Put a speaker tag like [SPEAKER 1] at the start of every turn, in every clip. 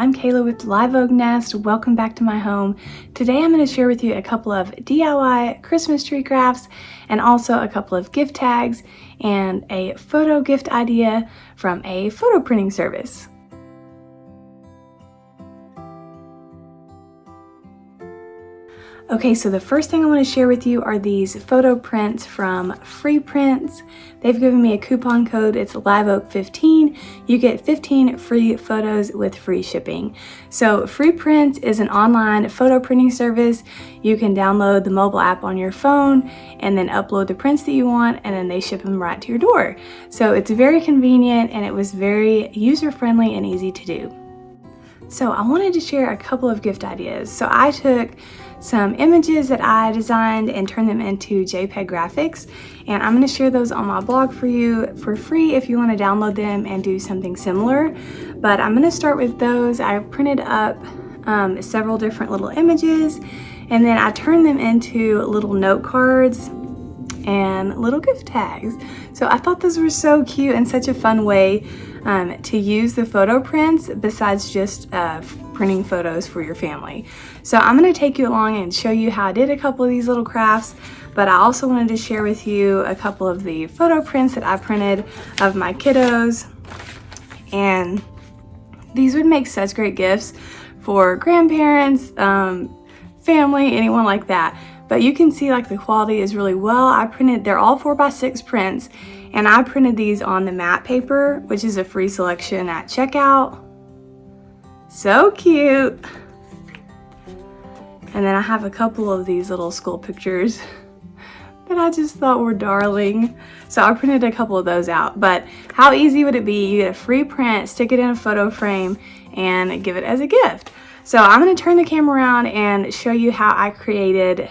[SPEAKER 1] I'm Kayla with Live Oak Nest. Welcome back to my home. Today I'm going to share with you a couple of DIY Christmas tree crafts and also a couple of gift tags and a photo gift idea from a photo printing service. Okay, so the first thing I want to share with you are these photo prints from FreePrints. They've given me a coupon code. It's LiveOak15. You get 15 free photos with free shipping. So FreePrints is an online photo printing service. You can download the mobile app on your phone and then upload the prints that you want, and then they ship them right to your door. So it's very convenient and it was very user-friendly and easy to do. So I wanted to share a couple of gift ideas. So I took some images that I designed and turned them into JPEG graphics, and I'm going to share those on my blog for you for free if you want to download them and do something similar. But I'm going to start with those. I printed up several different little images, and then I turned them into little note cards and little gift tags. So I thought those were so cute and such a fun way to use the photo prints besides just printing photos for your family. So I'm going to take you along and show you how I did a couple of these little crafts, but I also wanted to share with you a couple of the photo prints that I printed of my kiddos, and these would make such great gifts for grandparents, family, anyone like that. But you can see like the quality is really well. They're all 4x6 prints, and I printed these on the matte paper, which is a free selection at checkout. So cute. And then I have a couple of these little school pictures that I just thought were darling. So I printed a couple of those out. But how easy would it be? You get a free print, stick it in a photo frame, and give it as a gift. So I'm going to turn the camera around and show you how I created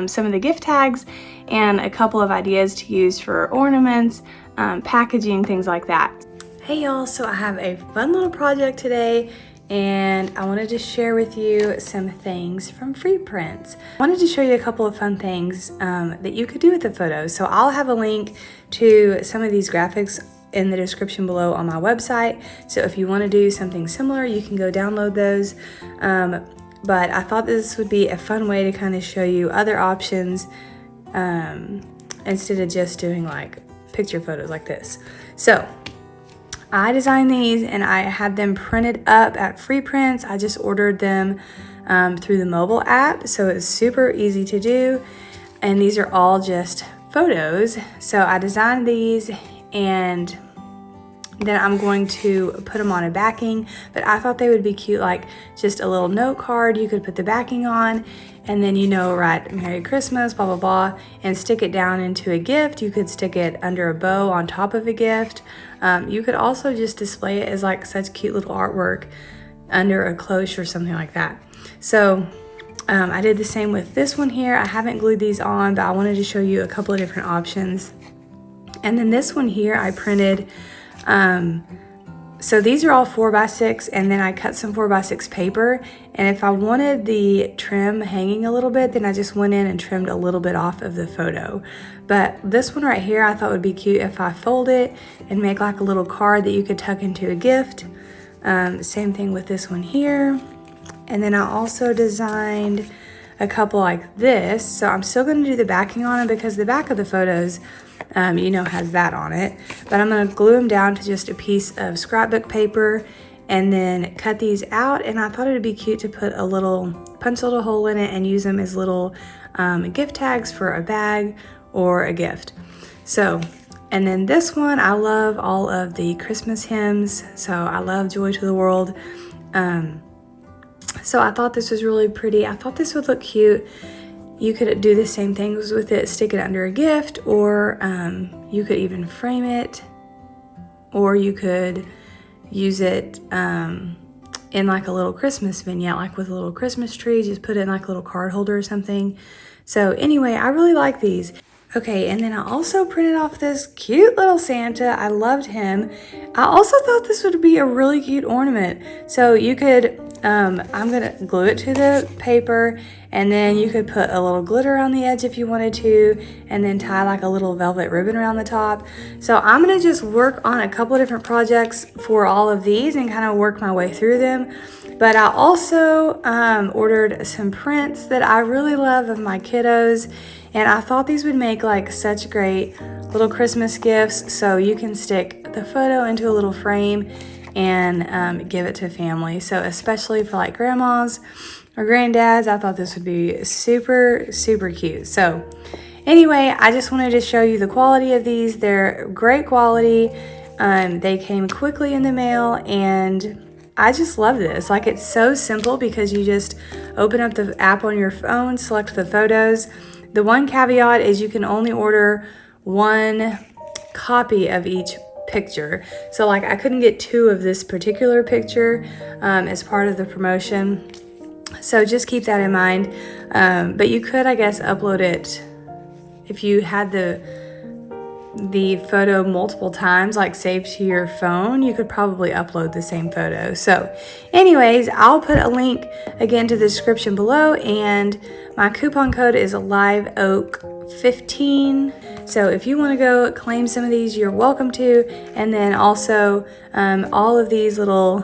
[SPEAKER 1] some of the gift tags and a couple of ideas to use for ornaments, packaging, things like that. Hey y'all, so I have a fun little project today, and I wanted to share with you some things from FreePrints. I wanted to show you a couple of fun things that you could do with the photos. So I'll have a link to some of these graphics in the description below on my website. So if you want to do something similar, you can go download those. But I thought this would be a fun way to kind of show you other options instead of just doing like picture photos like this. So I designed these and I had them printed up at FreePrints. I just ordered them through the mobile app, so it's super easy to do. And these are all just photos. So I designed these, and then I'm going to put them on a backing, but I thought they would be cute, like just a little note card you could put the backing on, and then, you know, write Merry Christmas, blah, blah, blah, and stick it down into a gift. You could stick it under a bow on top of a gift. You could also just display it as like such cute little artwork under a cloche or something like that. So I did the same with this one here. I haven't glued these on, but I wanted to show you a couple of different options. And then this one here I printed, so these are all 4x6, and then I cut some 4x6 paper, and if I wanted the trim hanging a little bit, then I just went in and trimmed a little bit off of the photo. But this one right here I thought would be cute if I fold it and make like a little card that you could tuck into a gift. Same thing with this one here. And then I also designed a couple like this. So I'm still going to do the backing on them because the back of the photos, you know, has that on it. But I'm going to glue them down to just a piece of scrapbook paper and then cut these out. And I thought it would be cute to put a little, punch a little hole in it and use them as little gift tags for a bag or a gift. So, and then this one, I love all of the Christmas hymns. So I love Joy to the World. So I thought this was really pretty. I thought this would look cute. You could do the same things with it, stick it under a gift, or you could even frame it, or you could use it in like a little Christmas vignette, like with a little Christmas tree, just put it in like a little card holder or something. So anyway, I really like these. Okay, and then I also printed off this cute little Santa. I loved him. I also thought this would be a really cute ornament. So you could, I'm gonna glue it to the paper, And then you could put a little glitter on the edge if you wanted to, and then tie like a little velvet ribbon around the top. So I'm gonna just work on a couple of different projects for all of these and kind of work my way through them. But I also ordered some prints that I really love of my kiddos, and I thought these would make like such great little Christmas gifts. So you can stick the photo into a little frame and give it to family. So especially for like grandmas or granddads, I thought this would be super, super cute. So anyway, I just wanted to show you the quality of these. They're great quality. They came quickly in the mail, and I just love this. Like, it's so simple because you just open up the app on your phone, select the photos. The one caveat is you can only order one copy of each picture. So like I couldn't get 2 of this particular picture as part of the promotion. So just keep that in mind. But you could, I guess, upload it if you had the photo multiple times, like saved to your phone. You could probably upload the same photo. So anyways, I'll put a link again to the description below, and my coupon code is liveoak15. So if you want to go claim some of these, you're welcome to. And then also all of these little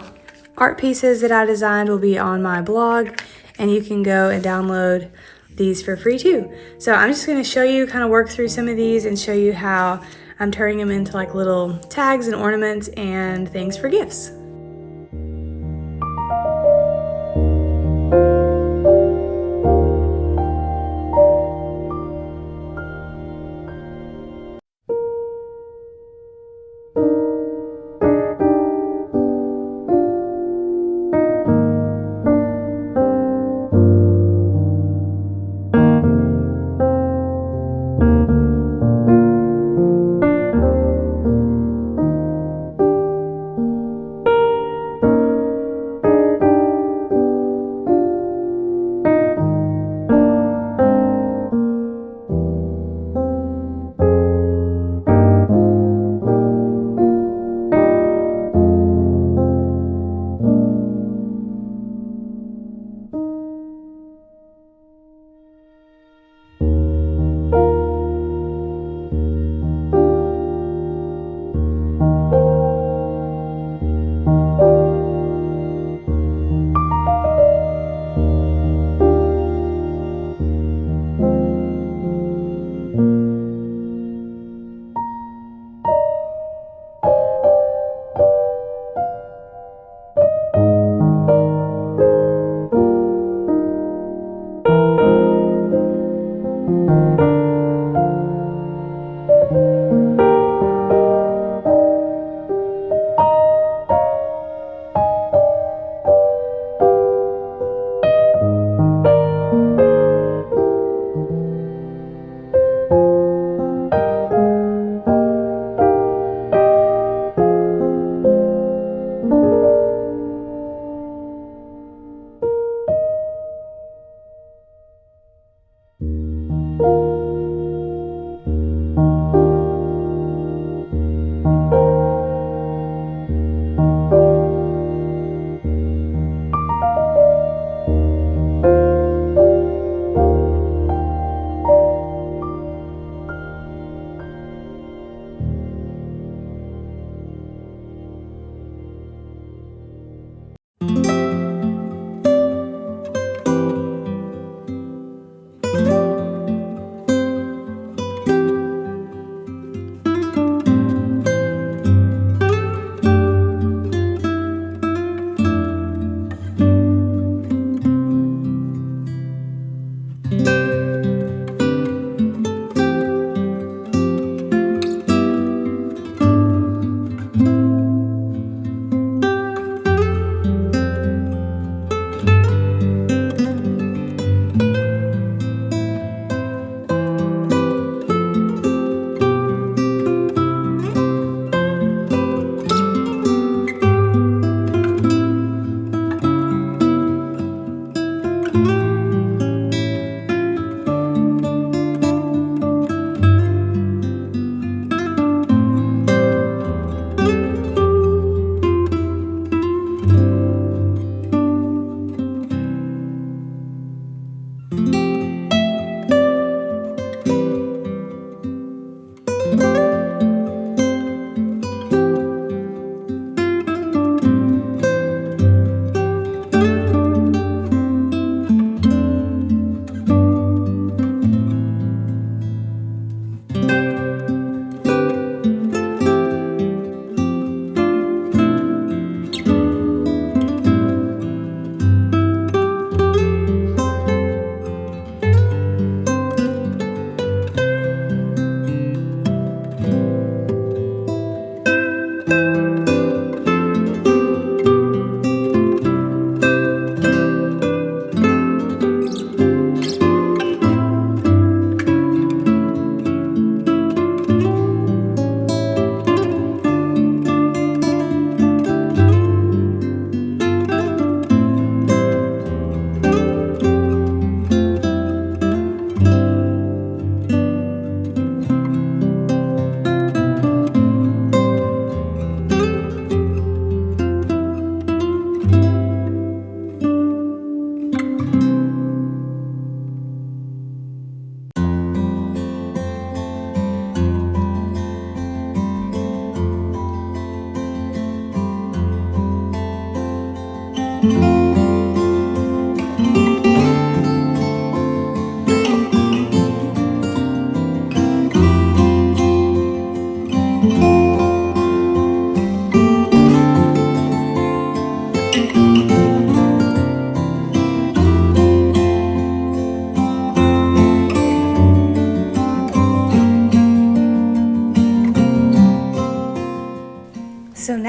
[SPEAKER 1] art pieces that I designed will be on my blog, and you can go and download these for free too. So I'm just going to show you, kind of work through some of these and show you how I'm turning them into like little tags and ornaments and things for gifts.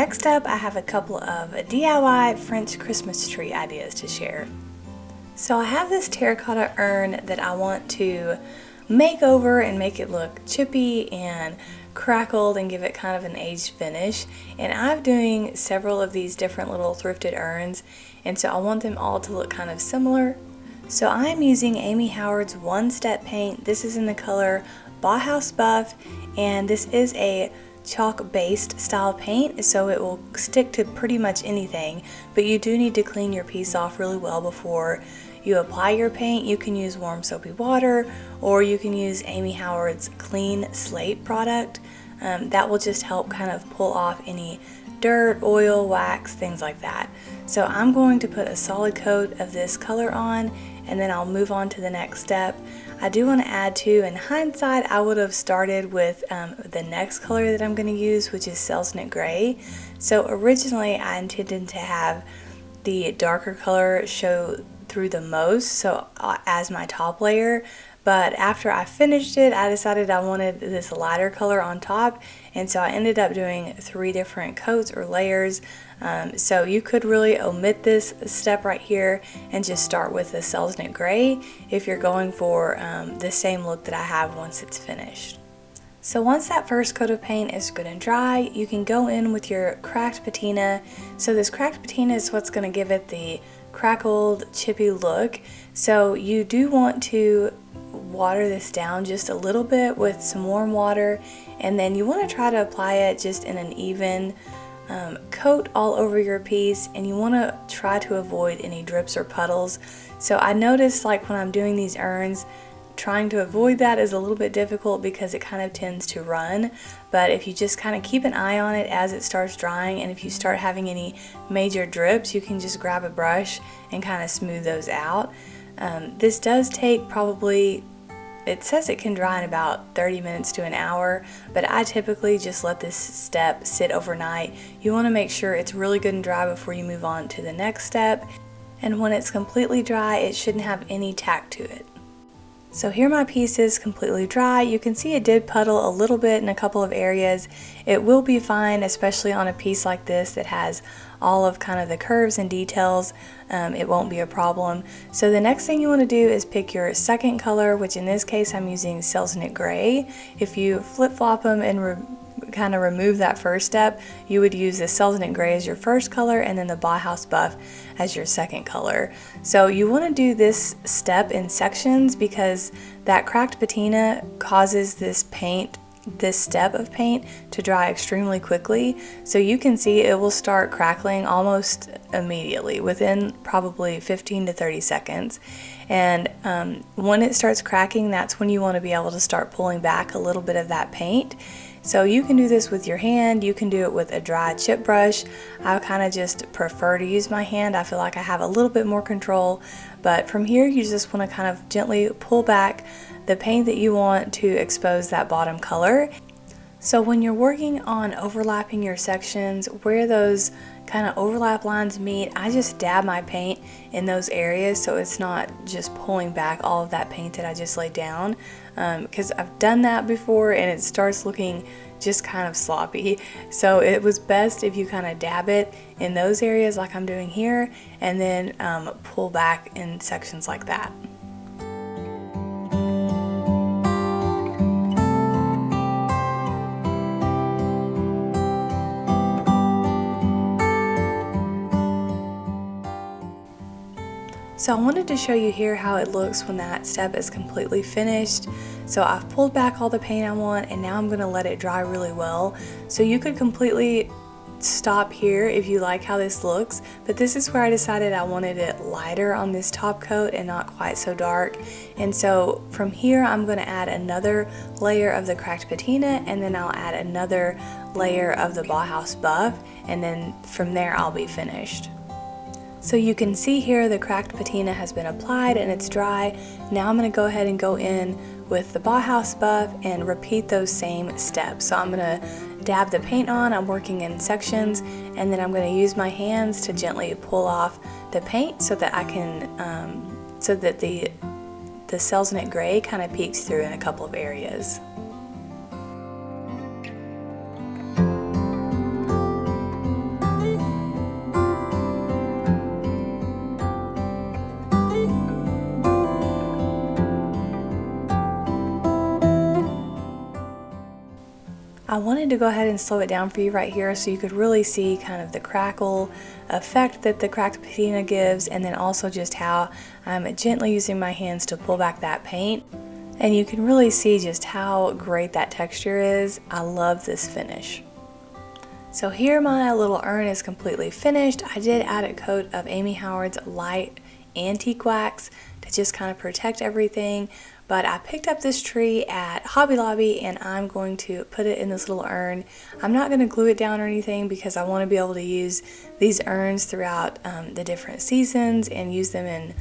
[SPEAKER 1] next up, I have a couple of DIY French Christmas tree ideas to share. So I have this terracotta urn that I want to make over and make it look chippy and crackled and give it kind of an aged finish. And I'm doing several of these different little thrifted urns, and so I want them all to look kind of similar. So I'm using Amy Howard's One Step paint. This is in the color Bauhaus Buff, and this is a chalk based style paint, so it will stick to pretty much anything, but you do need to clean your piece off really well before you apply your paint. You can use warm soapy water, or you can use Amy Howard's Clean Slate product. That will just help kind of pull off any dirt, oil, wax, things like that. So I'm going to put a solid coat of this color on, and then I'll move on to the next step. I do want to add too, in hindsight, I would have started with the next color that I'm going to use, which is Selznick Gray. So originally I intended to have the darker color show through the most, so as my top layer, but after I finished it, I decided I wanted this lighter color on top, and so I ended up doing 3 different coats or layers. So you could really omit this step right here and just start with the Selznick Gray if you're going for the same look that I have once it's finished. So once that first coat of paint is good and dry, you can go in with your cracked patina. So this cracked patina is what's going to give it the crackled, chippy look. So you do want to water this down just a little bit with some warm water, and then you want to try to apply it just in an even coat all over your piece, and you want to try to avoid any drips or puddles. So I noticed, like, when I'm doing these urns, trying to avoid that is a little bit difficult because it kind of tends to run, but if you just kind of keep an eye on it as it starts drying, and if you start having any major drips, you can just grab a brush and kind of smooth those out. This does take probably, it says it can dry in about 30 minutes to an hour, but I typically just let this step sit overnight. You want to make sure it's really good and dry before you move on to the next step, and when it's completely dry, it shouldn't have any tack to it. So here my piece is completely dry. You can see it did puddle a little bit in a couple of areas. It will be fine, especially on a piece like this that has all of kind of the curves and details. It won't be a problem. So the next thing you want to do is pick your second color, which in this case I'm using Selznick Gray. If you flip-flop them and kind of remove that first step, you would use the Selznick Gray as your first color and then the Bauhaus Buff as your second color. So you want to do this step in sections because that cracked patina causes this step of paint to dry extremely quickly. So you can see it will start crackling almost immediately within probably 15 to 30 seconds. And when it starts cracking, that's when you want to be able to start pulling back a little bit of that paint. So you can do this with your hand, you can do it with a dry chip brush. I kind of just prefer to use my hand. I feel like I have a little bit more control, but from here you just want to kind of gently pull back the paint that you want to expose that bottom color. So when you're working on overlapping your sections, where those kind of overlap lines meet, I just dab my paint in those areas so it's not just pulling back all of that paint that I just laid down, because I've done that before and it starts looking just kind of sloppy. So it was best if you kind of dab it in those areas like I'm doing here, and then pull back in sections like that. So I wanted to show you here how it looks when that step is completely finished. So I've pulled back all the paint I want, and now I'm going to let it dry really well. So you could completely stop here if you like how this looks, but this is where I decided I wanted it lighter on this top coat and not quite so dark. And so from here I'm going to add another layer of the cracked patina, and then I'll add another layer of the Bauhaus Buff, and then from there I'll be finished. So you can see here the cracked patina has been applied and it's dry. Now I'm going to go ahead and go in with the Bauhaus Buff and repeat those same steps. So I'm going to dab the paint on, I'm working in sections, and then I'm going to use my hands to gently pull off the paint so that I can, so that the Selznick Gray kind of peeks through in a couple of areas. I wanted to go ahead and slow it down for you right here so you could really see kind of the crackle effect that the cracked patina gives, and then also just how I'm gently using my hands to pull back that paint. And you can really see just how great that texture is. I love this finish. So here my little urn is completely finished. I did add a coat of Amy Howard's light antique wax to just kind of protect everything. But I picked up this tree at Hobby Lobby and I'm going to put it in this little urn. I'm not going to glue it down or anything because I want to be able to use these urns throughout the different seasons and use them in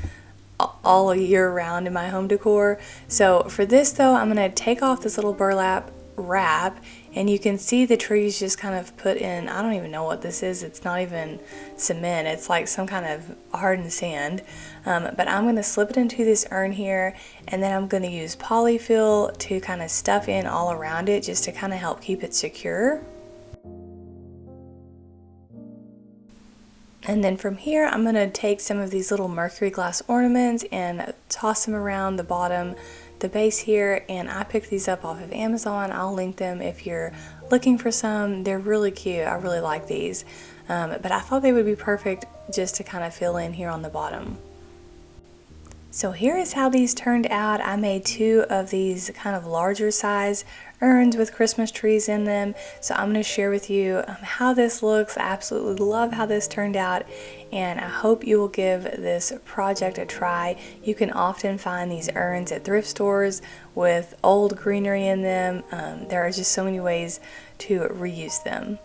[SPEAKER 1] all year round in my home decor. So for this though, I'm going to take off this little burlap wrap, and you can see the trees just kind of put in, I don't even know what this is. It's not even cement, it's like some kind of hardened sand. But I'm going to slip it into this urn here, and then I'm going to use polyfill to kind of stuff in all around it just to kind of help keep it secure. And then from here, I'm going to take some of these little mercury glass ornaments and toss them around the bottom, the base here, and I picked these up off of Amazon. I'll link them if you're looking for some. They're really cute. I really like these. But I thought they would be perfect just to kind of fill in here on the bottom. So here is how these turned out. I made 2 of these kind of larger size urns with Christmas trees in them. So I'm going to share with you how this looks. I absolutely love how this turned out, and I hope you will give this project a try. You can often find these urns at thrift stores with old greenery in them. There are just so many ways to reuse them.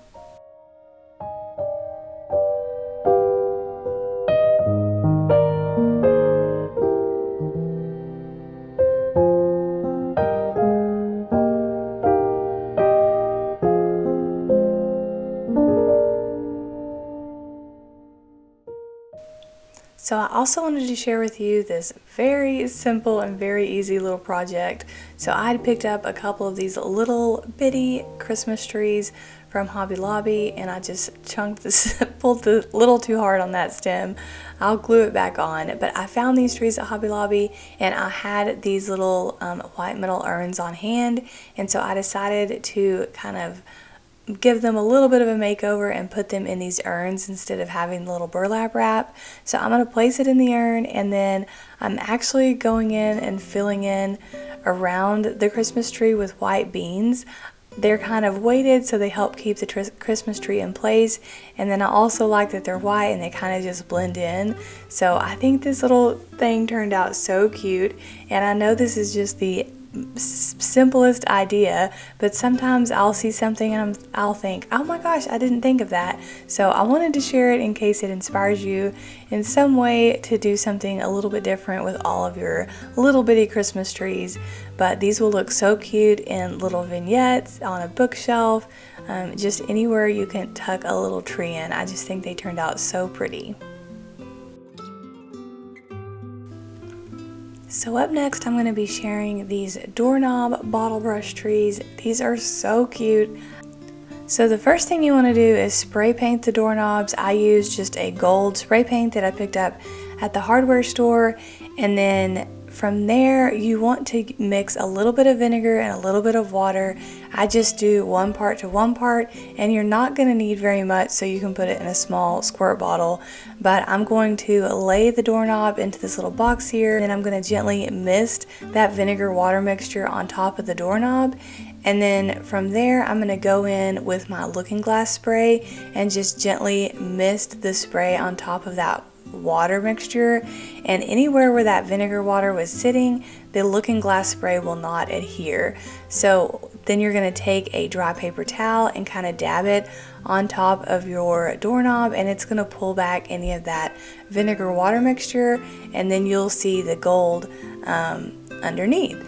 [SPEAKER 1] So I also wanted to share with you this very simple and very easy little project. So I had picked up a couple of these little bitty Christmas trees from Hobby Lobby, and I just chunked this, pulled a little too hard on that stem. I'll glue it back on. But I found these trees at Hobby Lobby, and I had these little white metal urns on hand, and so I decided to kind of give them a little bit of a makeover and put them in these urns instead of having the little burlap wrap. So I'm going to place it in the urn, and then I'm actually going in and filling in around the Christmas tree with white beans. They're kind of weighted so they help keep the Christmas tree in place, and then I also like that they're white and they kind of just blend in. So I think this little thing turned out so cute, and I know this is just the simplest idea, but sometimes I'll see something and I'll think, oh my gosh, I didn't think of that. So I wanted to share it in case it inspires you in some way to do something a little bit different with all of your little bitty Christmas trees. But these will look so cute in little vignettes, on a bookshelf, just anywhere you can tuck a little tree in. I just think they turned out so pretty. So up next, I'm going to be sharing these doorknob bottle brush trees. These are so cute. So the first thing you want to do is spray paint the doorknobs. I used just a gold spray paint that I picked up at the hardware store, and then from there you want to mix a little bit of vinegar and a little bit of water. I just do 1 part to 1 part, and you're not going to need very much, so you can put it in a small squirt bottle. But I'm going to lay the doorknob into this little box here, and I'm going to gently mist that vinegar water mixture on top of the doorknob. And then from there, I'm going to go in with my looking glass spray and just gently mist the spray on top of that water mixture, and anywhere where that vinegar water was sitting, the looking glass spray will not adhere. So then you're going to take a dry paper towel and kind of dab it on top of your doorknob, and it's going to pull back any of that vinegar water mixture, and then you'll see the gold underneath.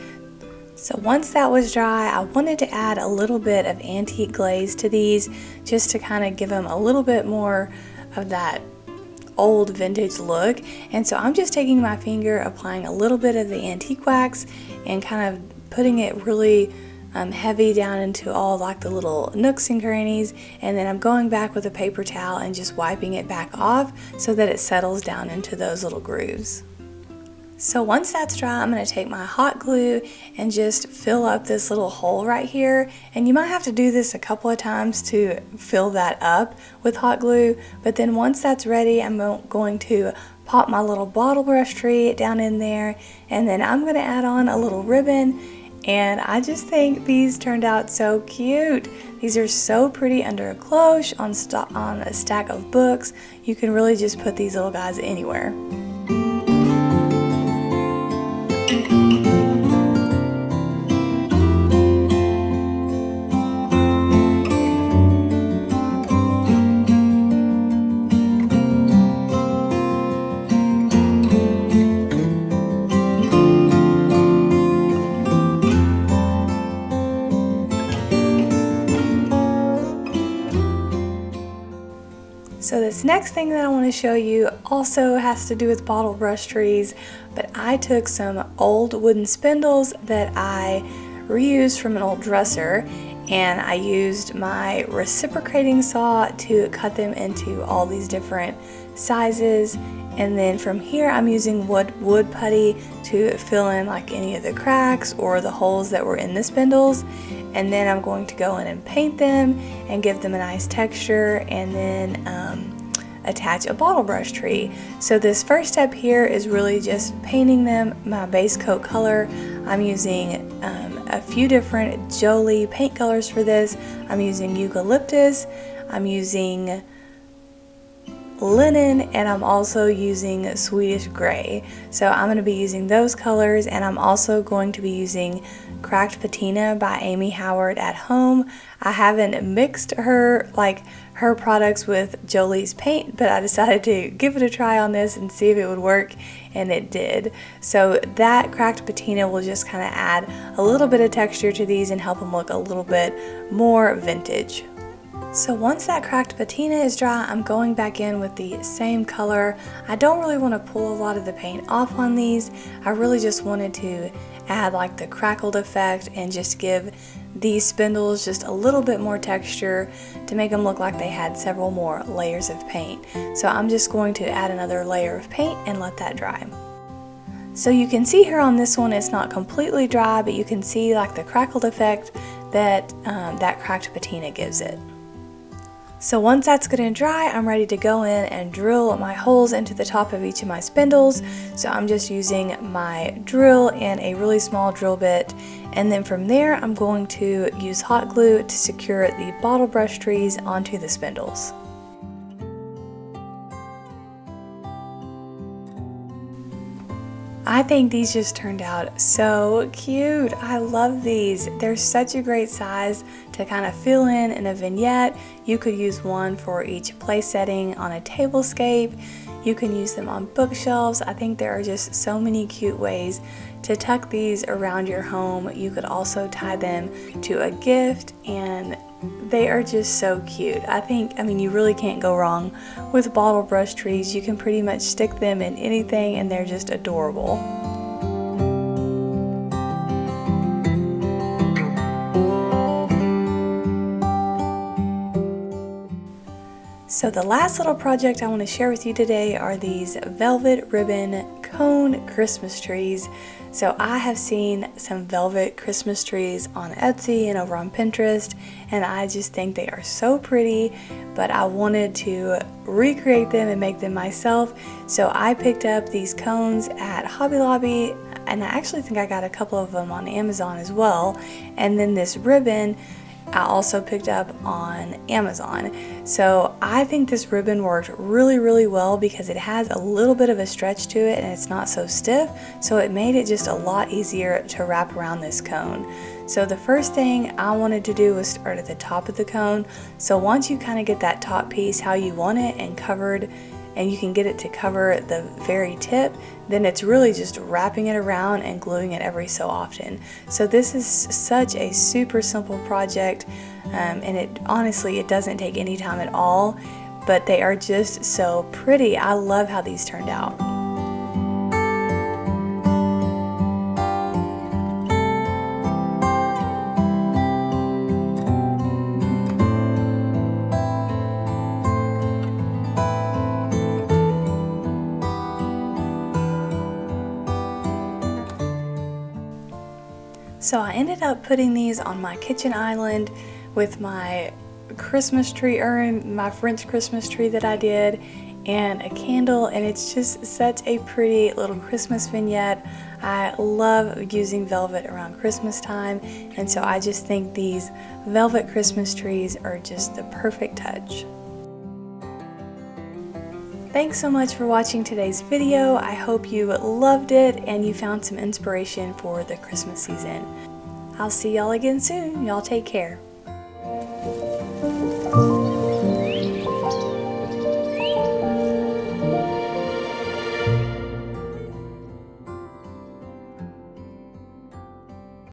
[SPEAKER 1] So once that was dry, I wanted to add a little bit of antique glaze to these just to kind of give them a little bit more of that old vintage look. And so I'm just taking my finger, applying a little bit of the antique wax and kind of putting it really heavy down into all like the little nooks and crannies, and then I'm going back with a paper towel and just wiping it back off so that it settles down into those little grooves. So once that's dry, I'm going to take my hot glue and just fill up this little hole right here. And you might have to do this a couple of times to fill that up with hot glue. But then once that's ready, I'm going to pop my little bottle brush tree down in there. And then I'm going to add on a little ribbon. And I just think these turned out so cute. These are so pretty under a cloche, on a stack of books. You can really just put these little guys anywhere. So this next thing that I want to show you also has to do with bottle brush trees, but I took some old wooden spindles that I reused from an old dresser, and I used my reciprocating saw to cut them into all these different sizes. And then from here I'm using wood putty to fill in like any of the cracks or the holes that were in the spindles. And then I'm going to go in and paint them and give them a nice texture, and then attach a bottle brush tree. So this first step here is really just painting them my base coat color. I'm using a few different Jolie paint colors for this. I'm using eucalyptus, I'm using linen, and I'm also using Swedish gray. So I'm going to be using those colors, and I'm also going to be using Cracked Patina by Amy Howard at home. I haven't mixed her products with Jolie's paint, but I decided to give it a try on this and see if it would work, and it did. So that Cracked Patina will just kind of add a little bit of texture to these and help them look a little bit more vintage. So once that Cracked Patina is dry, I'm going back in with the same color. I don't really want to pull a lot of the paint off on these. I really just wanted to add like the crackled effect and just give these spindles just a little bit more texture to make them look like they had several more layers of paint. So I'm just going to add another layer of paint and let that dry. So you can see here on this one it's not completely dry, but you can see like the crackled effect that that Cracked Patina gives it. So once that's good and dry, I'm ready to go in and drill my holes into the top of each of my spindles. So I'm just using my drill and a really small drill bit, and then from there I'm going to use hot glue to secure the bottle brush trees onto the spindles. I think these just turned out so cute. I love these. They're such a great size to kind of fill in a vignette. You could use one for each place setting on a tablescape. You can use them on bookshelves. I think there are just so many cute ways to tuck these around your home. You could also tie them to a gift, and they are just so cute. I mean, you really can't go wrong with bottle brush trees. You can pretty much stick them in anything and they're just adorable. So the last little project I want to share with you today are these velvet ribbon cone Christmas trees. So I have seen some velvet Christmas trees on Etsy and over on Pinterest, and I just think they are so pretty, but I wanted to recreate them and make them myself. So I picked up these cones at Hobby Lobby, and I actually think I got a couple of them on Amazon as well. And then this ribbon I also picked up on Amazon. So I think this ribbon worked really well because it has a little bit of a stretch to it and it's not so stiff, so it made it just a lot easier to wrap around this cone. So the first thing I wanted to do was start at the top of the cone. So once you kind of get that top piece how you want it and covered, and you can get it to cover the very tip, then it's really just wrapping it around and gluing it every so often. So this is such a super simple project, and it honestly, it doesn't take any time at all, but they are just so pretty. I love how these turned out. So I ended up putting these on my kitchen island with my Christmas tree urn, my French Christmas tree that I did, and a candle, and it's just such a pretty little Christmas vignette. I love using velvet around Christmas time, and so I just think these velvet Christmas trees are just the perfect touch. Thanks so much for watching today's video. I hope you loved it and you found some inspiration for the Christmas season. I'll see y'all again soon. Y'all take care.